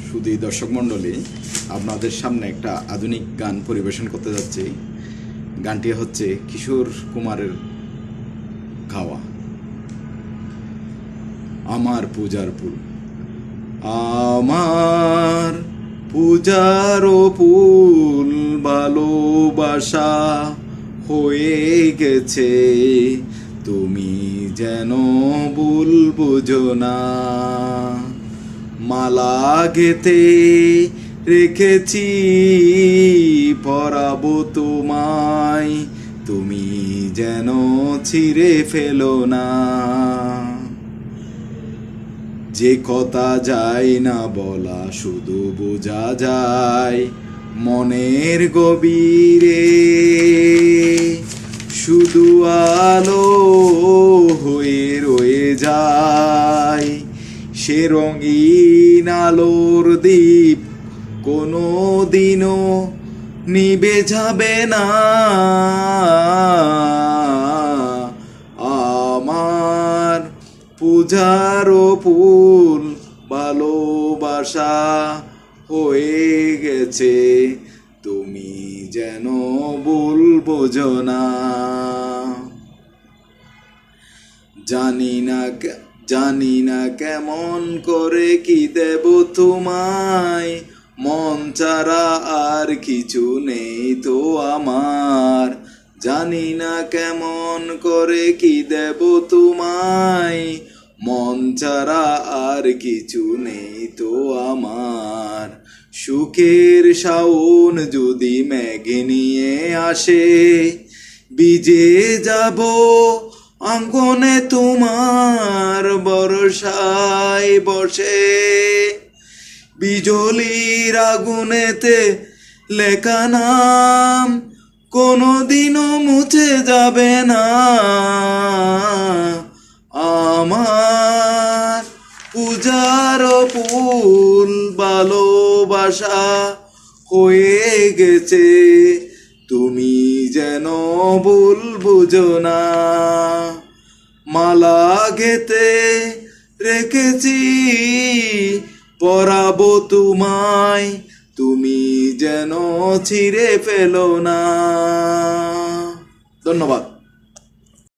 সুধী দর্শক মণ্ডলী, আপনাদের সামনে একটা আধুনিক গান পরিবেশন করতে যাচ্ছি। গানটি হচ্ছে কিশোর কুমারের গাওয়া আমার পূজার ফুল। আমার পূজার ফুল ভালোবাসা হয়ে গেছে, তুমি যেন ভুল বুঝো না। মালা গেতে রেখেছি পরাবো তোমায়, তুমি যেন ছিঁড়ে ফেলো না। যে কথা যায় না বলা শুধু বোঝা যায় মনের গভীরে, শুধু আলো হয়ে রয়ে যায় সে রঙিন আলোর দ্বীপ, কোনো দিনও নিভে যাবে না। আমার পূজার ফুল ভালোবাসা হয়ে গেছে, তুমি যেন ভুল বোঝো না। জানি না কেমন করে কি দেব তোমায়, মন ছাড়া আর কিছু নেই তো আমার। জানি না কেমন করে কি দেব তোমায়, মন ছাড়া আর কিছু নেই তো আমার। সুখের শাওন যদি মেঘ নিয়ে আসে, ভিজে যাব আঙ্গনে তোমার বর্ষায় বসে। বিজলির আগুনেতে লেখা নাম কোনোদিনও মুছে যাবে না। আমার পূজার ফুল ভালোবাসা হয়ে গেছে, তুমি যেন ভুল বুঝো না। মালা গেতে রেখেছি পরাবো তোমায়, তুমি যেন ছিঁড়ে ফেলো না। ধন্যবাদ।